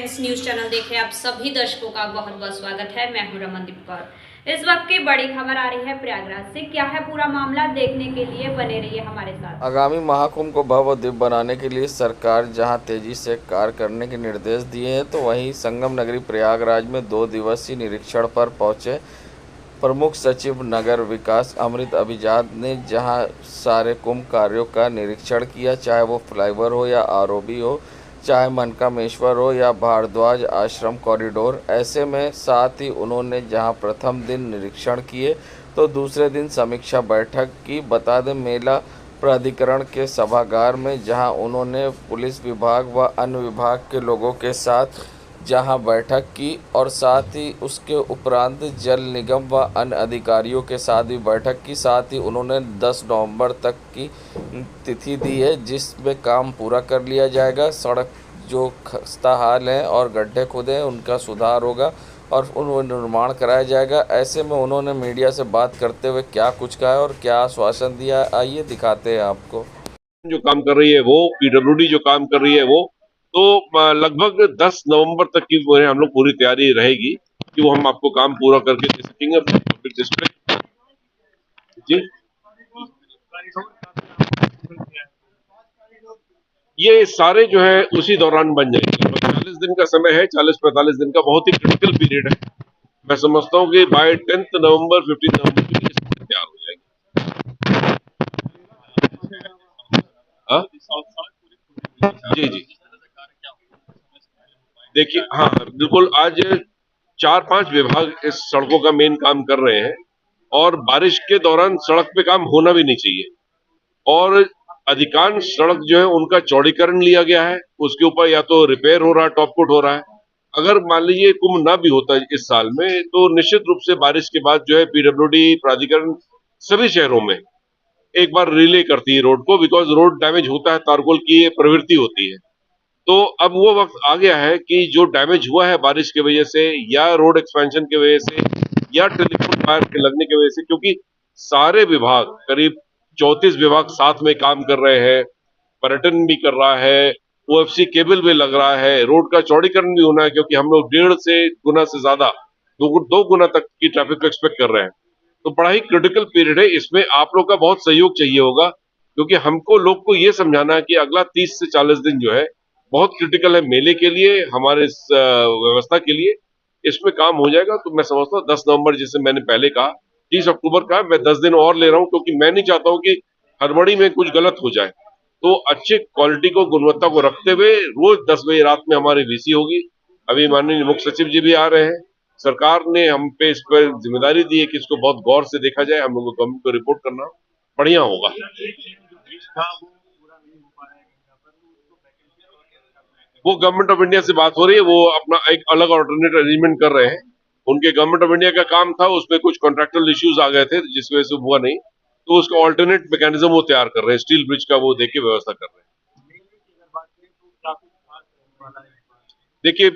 Times news channel देखे आप सभी दर्शकों का बहुत बहुत स्वागत है। मैं हूं रमनदीप कौर। इस वक्त की बड़ी खबर आ रही है प्रयागराज से। क्या है पूरा मामला, देखने के लिए बने रहिए हमारे साथ। आगामी महाकुंभ को भव्य और दिव्य बनाने के लिए सरकार जहां तेजी से कार्य करने के निर्देश दिए हैं, तो वहीं संगम नगरी प्रयागराज में 2 दिवसीय निरीक्षण पर पहुंचे प्रमुख सचिव नगर विकास अमृत अभिजात ने जहां सारे कुंभ कार्यों का निरीक्षण किया, चाहे वो फ्लाईओवर हो या आरओबी हो, चाहे मनकामेश्वर हो या भारद्वाज आश्रम कॉरिडोर। ऐसे में साथ ही उन्होंने जहां प्रथम दिन निरीक्षण किए तो दूसरे दिन समीक्षा बैठक की। बता दें, मेला प्राधिकरण के सभागार में जहां उन्होंने पुलिस विभाग व अन्य विभाग के लोगों के साथ जहां बैठक की और साथ ही उसके उपरांत जल निगम व अन्य अधिकारियों के साथ भी बैठक की। साथ ही उन्होंने 10 नवंबर तक की तिथि दी है जिसमें काम पूरा कर लिया जाएगा। सड़क जो खस्ता हाल है और गड्ढे खुदे हैं उनका सुधार होगा और उन निर्माण कराया जाएगा। ऐसे में उन्होंने मीडिया से बात करते हुए क्या कुछ कहा है और क्या आश्वासन दिया, आइए दिखाते हैं आपको। जो काम कर रही है वो पीडब्ल्यूडी जो काम कर रही है वो तो लगभग 10 नवंबर तक की वो हम लोग पूरी तैयारी रहेगी कि वो हम आपको काम पूरा करके दे सकेंगे। पब्लिक डिस्ट्रिक्ट जी, ये सारे जो है उसी दौरान बन जाएंगे। 40 दिन का समय है, 40-45 दिन का बहुत ही क्रिटिकल पीरियड है। मैं समझता हूँ कि बाय 10 नवंबर 15 नवंबर के लिए तैयार हो जाएंगे। हाँ? जी जी, देखिए, हाँ बिल्कुल, आज 4-5 विभाग इस सड़कों का मेन काम कर रहे हैं और बारिश के दौरान सड़क पे काम होना भी नहीं चाहिए। और अधिकांश सड़क जो है उनका चौड़ीकरण लिया गया है, उसके ऊपर या तो रिपेयर हो रहा है, टॉप कोट हो रहा है। अगर मान लीजिए कुंभ ना भी होता इस साल में तो निश्चित रूप से बारिश के बाद जो है पीडब्ल्यूडी प्राधिकरण सभी शहरों में एक बार रिले करती है रोड को, बिकॉज रोड डैमेज होता है, तारकोल की ये प्रवृत्ति होती है। तो अब वो वक्त आ गया है कि जो डैमेज हुआ है बारिश की वजह से या रोड एक्सपेंशन की वजह से या टेलीफोन वायर के लगने की वजह से, क्योंकि सारे विभाग करीब 34 विभाग साथ में काम कर रहे हैं, पर्यटन भी कर रहा है, ओएफसी केबल भी लग रहा है, रोड का चौड़ीकरण भी होना है, क्योंकि हम लोग 1.5 से गुना से ज्यादा 2 गुना तक की ट्रैफिक को एक्सपेक्ट कर रहे हैं। तो बड़ा ही क्रिटिकल पीरियड है, इसमें आप लोग का बहुत सहयोग चाहिए होगा, क्योंकि हमको लोग को ये समझाना है कि अगला 30 से 40 दिन जो है बहुत क्रिटिकल है मेले के लिए, हमारे व्यवस्था के लिए। इसमें काम हो जाएगा। तो मैं समझता हूँ 10 नवंबर, जैसे मैंने पहले कहा, 30 अक्टूबर का मैं 10 दिन और ले रहा हूँ, क्योंकि मैं नहीं चाहता हूँ कि हड़बड़ी में कुछ गलत हो जाए। तो अच्छे क्वालिटी को, गुणवत्ता को रखते हुए रोज 10 बजे रात में हमारी वीसी होगी। अभी माननीय मुख्य सचिव जी भी आ रहे हैं। सरकार ने हम पे इस पर जिम्मेदारी दी है कि इसको बहुत गौर से देखा जाए, हम लोगों को गवर्नमेंट को रिपोर्ट करना बढ़िया होगा। वो गवर्नमेंट ऑफ इंडिया से बात हो रही है, वो अपना एक अलग ऑल्टरनेट अरेंजमेंट कर रहे हैं। उनके गवर्नमेंट ऑफ इंडिया का काम था, उसमें कुछ कॉन्ट्रेक्चुअल इश्यूज आ गए थे जिस वजह से हुआ नहीं, तो उसका ऑल्टरनेट मैकेनिज्म वो तैयार कर रहे हैं, स्टील ब्रिज का वो देके व्यवस्था कर रहे हैं। देखिए,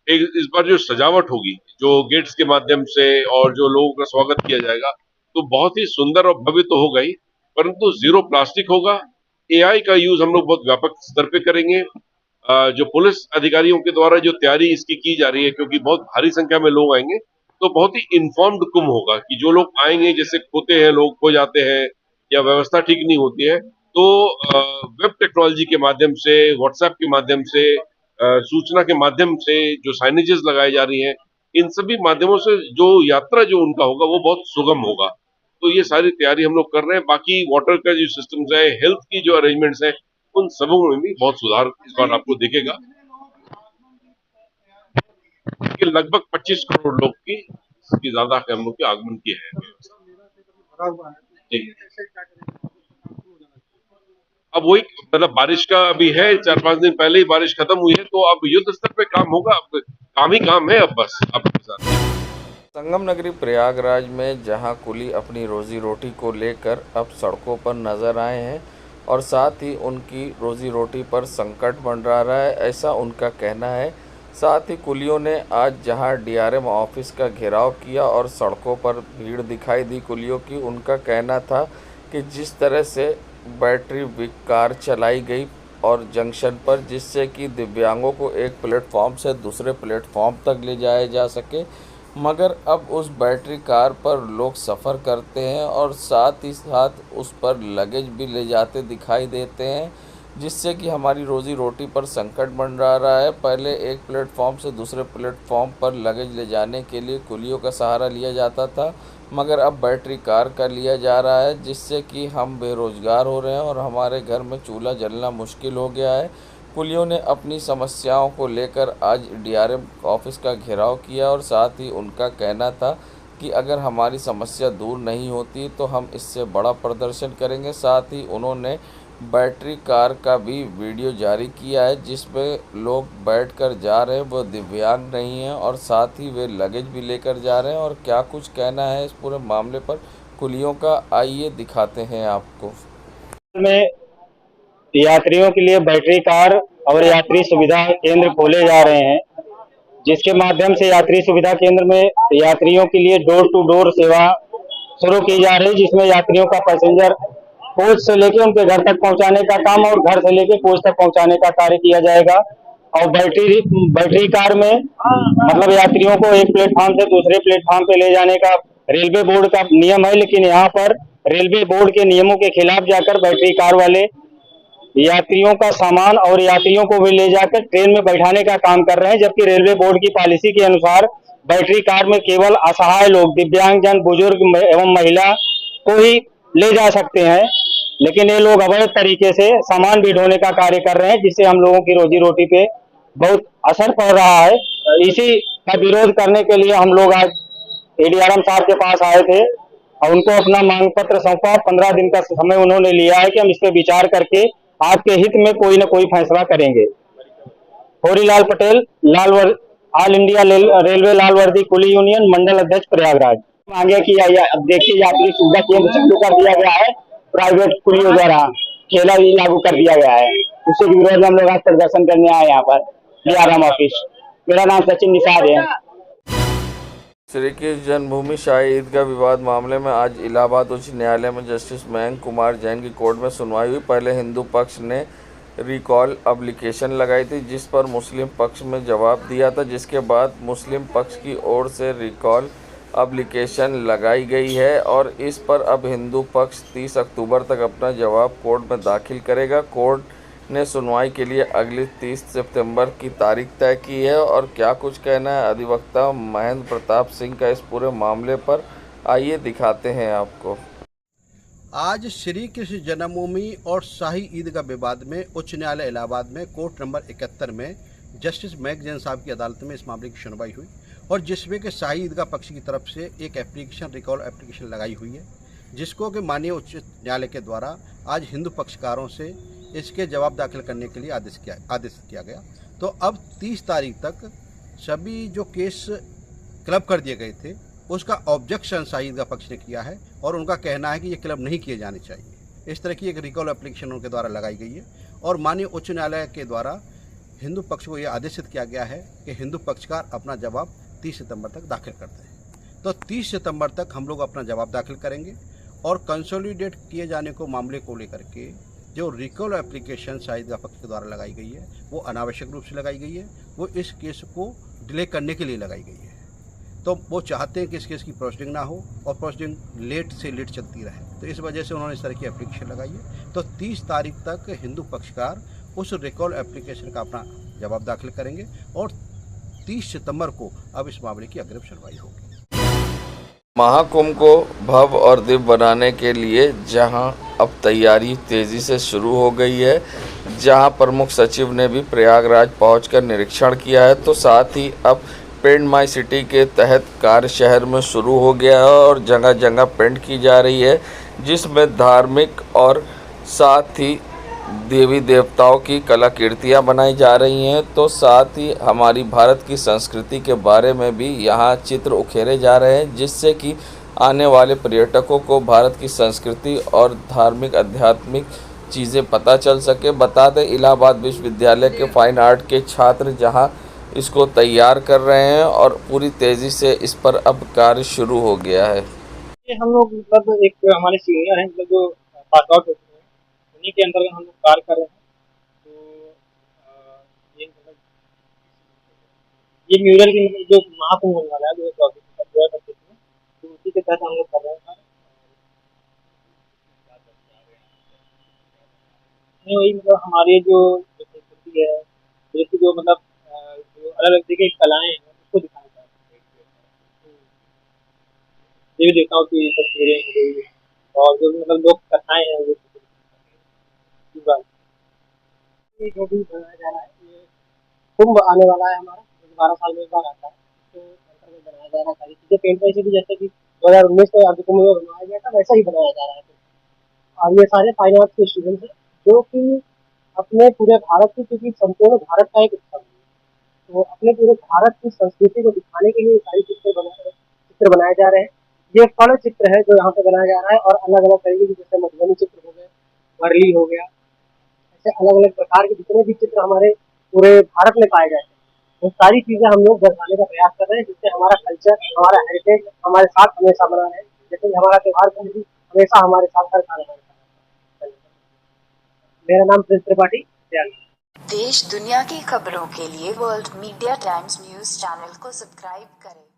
एक इस बार जो सजावट होगी, जो गेट्स के माध्यम से और जो लोगों का स्वागत किया जाएगा, तो बहुत ही सुंदर और भव्य तो होगा ही, परंतु जीरो प्लास्टिक होगा। एआई का यूज हम लोग बहुत व्यापक स्तर पे करेंगे। जो पुलिस अधिकारियों के द्वारा जो तैयारी इसकी की जा रही है, क्योंकि बहुत भारी संख्या में लोग आएंगे, तो बहुत ही इन्फॉर्म्ड कुंभ होगा कि जो लोग आएंगे, जैसे खोते हैं लोग, खो जाते हैं या व्यवस्था ठीक नहीं होती है, तो वेब टेक्नोलॉजी के माध्यम से, व्हाट्सएप के माध्यम से, सूचना के माध्यम से जो साइनेजेस लगाई जा रही हैं, इन सभी माध्यमों से जो यात्रा जो उनका होगा वो बहुत सुगम होगा। तो ये सारी तैयारी हम लोग कर रहे हैं। बाकी वाटर का जो सिस्टम्स है, हेल्थ की जो अरेंजमेंट्स है, उन सबों में भी बहुत सुधार इस बार आपको दिखेगा कि लगभग 25 करोड़ लोग की इसकी ज्यादा हम लोग के आगमन की है। जी। अब वही, मतलब बारिश का अभी है, 4-5 दिन पहले ही बारिश खत्म हुई है, तो अब युद्ध स्तर पे काम होगा। अब काम ही काम है, अब बस आपके साथ। संगम नगरी प्रयागराज में जहां कुली अपनी रोजी रोटी को लेकर अब सड़कों पर नजर आए हैं और साथ ही उनकी रोजी रोटी पर संकट मंडरा रहा है, ऐसा उनका कहना है। साथ ही कुलियों ने आज जहां डीआरएम ऑफिस का घेराव किया और सड़कों पर भीड़ दिखाई दी कुलियों की, उनका कहना था कि जिस तरह से बैटरी कार चलाई गई और जंक्शन पर, जिससे कि दिव्यांगों को एक प्लेटफॉर्म से दूसरे प्लेटफॉर्म तक ले जाया जा सके। मगर अब उस बैटरी कार पर लोग सफ़र करते हैं और साथ ही साथ उस पर लगेज भी ले जाते दिखाई देते हैं, जिससे कि हमारी रोज़ी रोटी पर संकट बन रहा है। पहले एक प्लेटफॉर्म से दूसरे प्लेटफॉर्म पर लगेज ले जाने के लिए कुलियों का सहारा लिया जाता था, मगर अब बैटरी कार का लिया जा रहा है, जिससे कि हम बेरोज़गार हो रहे हैं और हमारे घर में चूल्हा जलना मुश्किल हो गया है। कुलियों ने अपनी समस्याओं को लेकर आज डीआरएम ऑफिस का घेराव किया और साथ ही उनका कहना था कि अगर हमारी समस्या दूर नहीं होती तो हम इससे बड़ा प्रदर्शन करेंगे। साथ ही उन्होंने बैटरी कार का भी वीडियो जारी किया है, जिसमें लोग बैठकर जा रहे हैं, वो दिव्यांग नहीं हैं और साथ ही वे लगेज भी लेकर जा रहे हैं। और क्या कुछ कहना है इस पूरे मामले पर कुलियों का, आइए दिखाते हैं आपको। में यात्रियों के लिए बैटरी कार और यात्री सुविधा केंद्र खोले जा रहे हैं, जिसके माध्यम से यात्री सुविधा केंद्र में यात्रियों के लिए डोर टू डोर सेवा शुरू की जा रही है, जिसमें यात्रियों का पैसेंजर कोच से लेकर उनके घर तक पहुंचाने का काम और घर से लेकर कोच तक पहुंचाने का कार्य किया जाएगा। और बैटरी कार में मतलब यात्रियों को एक प्लेटफॉर्म से दूसरे प्लेटफॉर्म पे ले जाने का रेलवे बोर्ड का नियम है, लेकिन यहाँ पर रेलवे बोर्ड के नियमों के खिलाफ जाकर बैटरी कार वाले यात्रियों का सामान और यात्रियों को भी ले जाकर ट्रेन में बैठाने का काम कर रहे हैं। जबकि रेलवे बोर्ड की पॉलिसी के अनुसार बैटरी कार में केवल असहाय लोग, दिव्यांगजन, बुजुर्ग एवं महिला को ही ले जा सकते हैं, लेकिन ये लोग अवैध तरीके से सामान भी ढोने का कार्य कर रहे हैं, जिससे हम लोगों की रोजी रोटी पे बहुत असर पड़ रहा है। इसी का विरोध करने के लिए हम लोग आज एडीआरएम साहब के पास आए थे और उनको अपना मांग पत्र सौंपा। 15 दिन का समय उन्होंने लिया है कि हम इस पे विचार करके आपके हित में कोई न कोई फैसला करेंगे। Horilal Patel, all India railway लाल वर्दी कुली यूनियन मंडल अध्यक्ष प्रयागराज। मांगे कि अब देखिए यात्री सुविधा केंद्र चालू कर दिया गया है, प्राइवेट कुलियों द्वारा ठेला भी लागू कर दिया गया है, उसके विरोध में हम लोग आज प्रदर्शन करने आए यहाँ पर डीआरएम ऑफिस। मेरा नाम सचिन निषाद है। श्री कृष्ण जन्मभूमि शाही ईदगाह विवाद मामले में आज इलाहाबाद उच्च न्यायालय में जस्टिस मयंक कुमार जैन की कोर्ट में सुनवाई हुई। पहले हिंदू पक्ष ने रिकॉल एप्लीकेशन लगाई थी, जिस पर मुस्लिम पक्ष में जवाब दिया था, जिसके बाद मुस्लिम पक्ष की ओर से रिकॉल एप्लीकेशन लगाई गई है और इस पर अब हिंदू पक्ष 30 अक्टूबर तक अपना जवाब कोर्ट में दाखिल करेगा। कोर्ट ने सुनवाई के लिए अगली 30 सितंबर की तारीख तय की है। और क्या कुछ कहना है अधिवक्ता महेंद्र प्रताप सिंह का इस पूरे मामले पर, आइए दिखाते हैं आपको। आज श्री कृष्ण जन्मभूमि और शाही ईदगाह विवाद में उच्च न्यायालय इलाहाबाद में कोर्ट नंबर 71 में जस्टिस मयंक जैन साहब की अदालत में इस मामले की सुनवाई हुई और जिसमें कि शाही ईदगाह पक्ष की तरफ से एक एप्लीकेशन, रिकॉल एप्लीकेशन लगाई हुई है, जिसको कि माननीय उच्च न्यायालय के द्वारा आज हिंदू पक्षकारों से इसके जवाब दाखिल करने के लिए आदेश किया गया। तो अब 30 तारीख तक सभी जो केस क्लब कर दिए गए थे उसका ऑब्जेक्शन शाही ईदगाह पक्ष ने किया है और उनका कहना है कि ये क्लब नहीं किए जाने चाहिए। इस तरह की एक रिकॉल एप्लीकेशन उनके द्वारा लगाई गई है और माननीय उच्च न्यायालय के द्वारा हिंदू पक्ष को यह आदेशित किया गया है कि हिंदू पक्षकार अपना जवाब 30 सितंबर तक दाखिल करते हैं। तो 30 सितंबर तक हम लोग अपना जवाब दाखिल करेंगे और कंसोलिडेट किए जाने को मामले को लेकर के जो रिकॉल एप्लीकेशन शाही ईदगाह पक्ष के द्वारा लगाई गई है वो अनावश्यक रूप से लगाई गई है, वो इस केस को डिले करने के लिए लगाई गई है। तो वो चाहते हैं कि इस केस की प्रोसीडिंग ना हो और प्रोसीडिंग लेट से लेट चलती रहे, तो इस वजह से उन्होंने इस तरह की एप्लीकेशन लगाई है। तो 30 तारीख तक हिंदू पक्षकार उस रिकॉल एप्लीकेशन का अपना जवाब दाखिल करेंगे और 30 सितंबर को अब इस मामले की अग्रिम सुनवाई होगी। महाकुंभ को भव्य और दिव्य बनाने के लिए जहां अब तैयारी तेज़ी से शुरू हो गई है, जहां प्रमुख सचिव ने भी प्रयागराज पहुंचकर निरीक्षण किया है, तो साथ ही अब पेंट माई सिटी के तहत कार्य शहर में शुरू हो गया है और जगह जगह पेंट की जा रही है, जिसमें धार्मिक और साथ ही देवी देवताओं की कलाकृतियाँ बनाई जा रही हैं। तो साथ ही हमारी भारत की संस्कृति के बारे में भी यहाँ चित्र उकेरे जा रहे हैं, जिससे कि आने वाले पर्यटकों को भारत की संस्कृति और धार्मिक आध्यात्मिक चीज़ें पता चल सके। बता दें इलाहाबाद विश्वविद्यालय के फाइन आर्ट के छात्र जहाँ इसको तैयार कर रहे हैं और पूरी तेज़ी से इस पर अब कार्य शुरू हो गया है। हम लोग मतलब एक हमारे सीनियर हैं, मतलब जो पास आउट होते हैं उन्हीं के अंतर्गत हम लोग कार्य कर रहे हैं। ये म्यूरल की मतलब जो महाकुंभ होने वाला है 2024 में 2025 में, तो उसी के तहत हम लोग कर रहे हैं। नहीं, वही मतलब हमारी जो संस्कृति है, जैसे जो मतलब जो अलग अलग तरीके की कलाएं हैं उसको दिखाना चाहते हैं। देवी देवताओं की तस्वीरें हो गई और जो भी मतलब लोक कथाएं हैं वो इस बात ये जो भी बनाया जा रहा है, ये कुंभ आने वाला है हमारा, 12 साल में एक बार आता है, तो अंतर्गत बनाया जा रहा है सारी चीजें। पेंट वैसे भी जैसे कि 2019 में अर्ध कुंभ में बनाया गया था वैसा ही बनाया जा रहा है। और ये सारे फाइन आर्ट्स के स्टूडेंट्स हैं जो कि अपने पूरे भारत की, क्योंकि संपूर्ण भारत का एक उत्सव है, तो अपने पूरे भारत की संस्कृति को दिखाने के लिए सारी चित्र बनाए जा रहे हैं। ये फल चित्र है जो यहाँ पे बनाया जा रहा है और अलग अलग तरीके के जैसे मधुबनी चित्र हो गए, वर्ली हो गया, ऐसे अलग अलग प्रकार के जितने भी चित्र हमारे पूरे भारत में पाए जाते हैं, वो सारी चीजें हम लोग दर्शाने का प्रयास कर रहे हैं, जिससे हमारा कल्चर, हमारा हेरिटेज हमारे साथ हमेशा बना रहे। जैसे कि हमारा त्योहार भी हमेशा हमारे साथ हर साल हमारे साथ। मेरा नाम प्रिंस त्रिपाठी। देश दुनिया की खबरों के लिए world media times news channel को सब्सक्राइब करें।